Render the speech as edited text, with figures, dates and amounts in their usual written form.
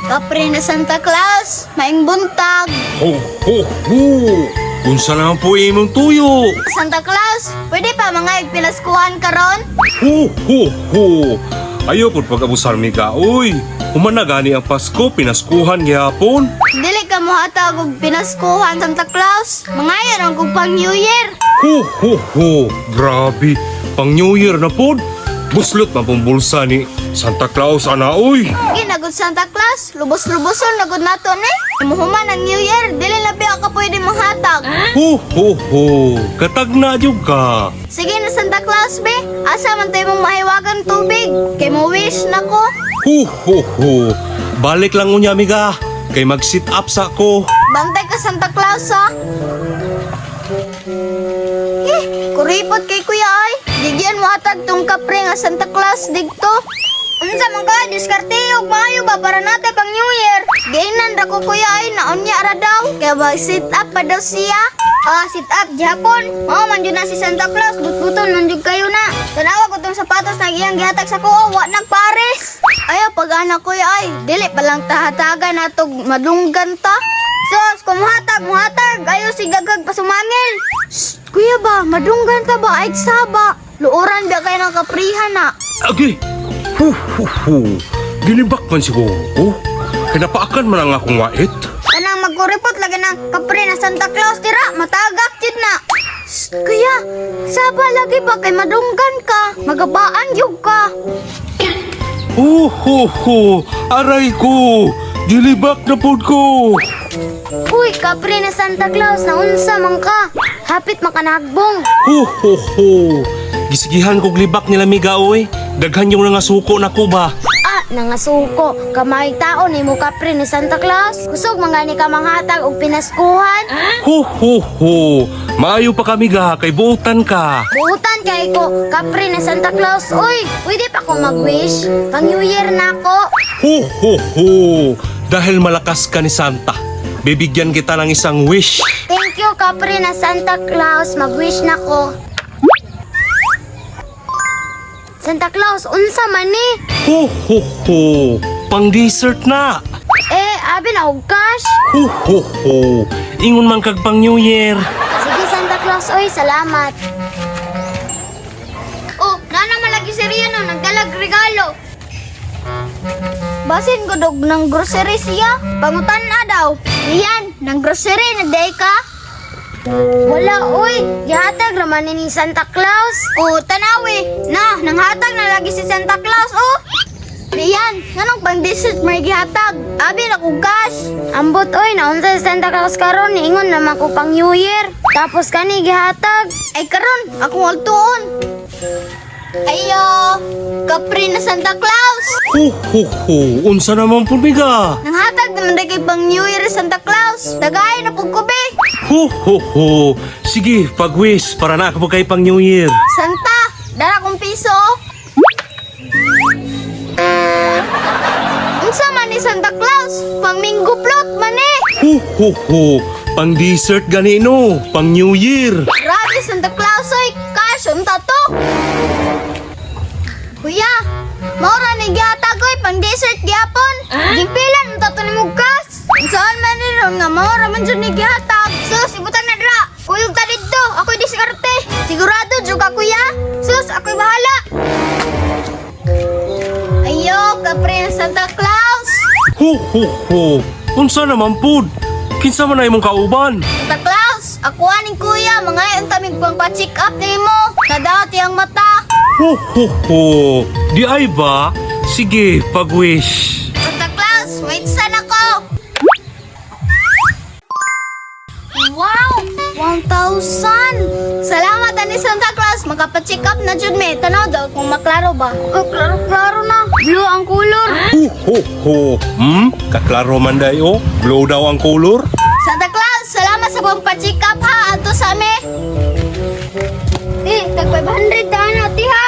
Kapre na Santa Claus, maing buntag. Ho, ho, ho! Unsa naman po imong tuyo? Santa Claus, pwede pa mga igpinaskuhan karon? Ho, ho, ho! Ayaw po pag-abusar mi ka, uy! Human na gani ang Pasko, pinaskuhan gihapon. Dili ka mo hatag og pinaskuhan Santa Claus. Mangayon ang kung pang New Year. Ho, ho, ho! Grabe! Pang New Year na po! Buslot na pong bulsa ni Santa Claus, ana, uy! Ginagod Santa Claus, lubos-luboson nagod nato ni. Muhuman ang New Year, dili na biya ka pwede manghatag. Ho, ho, ho! Katag na jud ka! Sige na Santa Claus be, asa man tayo mong mahiwagan tubig. Kay mo wish na ko. Ho, ho, ho! Balik lang unya, miga! Kay mag-sit up sa ko. Bantay ka Santa Claus ha. Kuripot kay kuya ay. Digyan mo hatag tong kapre nga Santa Claus digto. Unsa man ka, diskarte og maayo ba para nate pang New Year? Gainan ra ko kuya ay naunya ra daw. Kaya ba sit up pa daw siya? Sit up Japon. Man jud na si Santa Claus, butbuton man jud kayo na. Tanawa ko tong sapatos na iyang gihatag sa kuha, wa nagpares. Ayaw pag anak kuya ay, dili pa lang tahatagan natog madunggan ta. Sos, muhatag, ayaw si gagag pasumangil. Shh, kuya ba, madunggan ta ba? Ay, saba. Luoran ba kayo ng kaprihan na? Agi! Hu, hu, hu! Ginibak man siguro ko. Kinapaakan man ang akong wait. Kanang magkuripot lagi ng kapre na Santa Claus, tira, matagak jud na. Shh, kuya, saba lagi ba kay madunggan ka? Magabaan yug ka. Hu, hu, hu! Aray ko! Gilibak na pod ko! Uy, kapre na Santa Claus, naunsa man ka? Hapit makanagbong. Hu, hu, hu! Gisigihan kog libak nila miga, oy. Daghan yung nga suko na ko ba? Nangasuko, kamay tao ni mo kapre ni Santa Claus. Kusog mga ni ka manghatag og pinaskuhan. Hu, hu, hu! Maayo pa kami ga, kay buutan ka. Buutan kay ko, kapre ni Santa Claus. Uy, pwede pa ko mag-wish? Pang New Year na ko. Hu, hu, hu! Dahil malakas ka ni Santa, bibigyan kita ng isang wish. Thank you, kapre na Santa Claus. Mag-wish na ko. Santa Claus, unsa man ni? Hu, hu, hu! Pang dessert na! Abi na og cash. Hu, hu, hu! Ingon man kag pang New Year. Sige, Santa Claus, oy, salamat. Oh, nana malagi si Riano, nagdalag regalo. Basin ko dog ng grocery siya. Pangutan na daw. Rian, ng grocery na day ka? Wala, oy. Gihatag raman ni Santa Claus. Oh, tanawi. Nanghatag na lagi si Santa Claus, oh. Rian, nanong pang dessert may gihatag? Abi na kong cash. Ambot, oy, naunsa si Santa Claus karon, niingon naman ko pang New Year. Tapos kani gihatag. Ay karon, akong altuon. Ayo, kapre na Santa Claus. Hu, hu, hu! Unsa naman po biga? Nanghatag naman na kay pang New Year Santa Claus. Dagay na pug kubi. Hu, hu, hu! Sige, pag-wish para na ako kay pang New Year. Santa, dala kong piso. Unsa man ni Santa Claus? Pang minggo plot man eh. Hu, hu, hu! Pang dessert gani no, pang New Year. Grabe Santa Claus oy, cash unta to. Kuya, maura ni gihatag oy pang dessert gyapon. Gipilan unta to ni mugkas. Saan man ni ron nga maura man jud ni gihatag. Sus, ibutan na dra. Kuyog ta didto, ako'y diskarte. Sigurado jud ka kuya. Sus, ako'y bahala. Ayo, kapre Santa Claus. Hu, hu, hu! Unsa naman pud? Kinsa man na imong kauban? Santa Claus, ako aning kuya, mga untamig pang pa-check up nimo. Nadaot yang mata. Hu, hu, hu! Di ay ba? Sige, pag-wish. Santa Claus, wait sana ko. Wow, 1,000. Salamat ani Santa Claus, makapacheck up na jud me. Tanaw daw kung maklaro ba. Klaro na. Blue ang color. Hu, hu, hu! Kaklaro man dayo. Blow daw ang color. Santa Claus, salamat sa pampacheck up ha. Ato sa me. Tag 500 daan ati ha.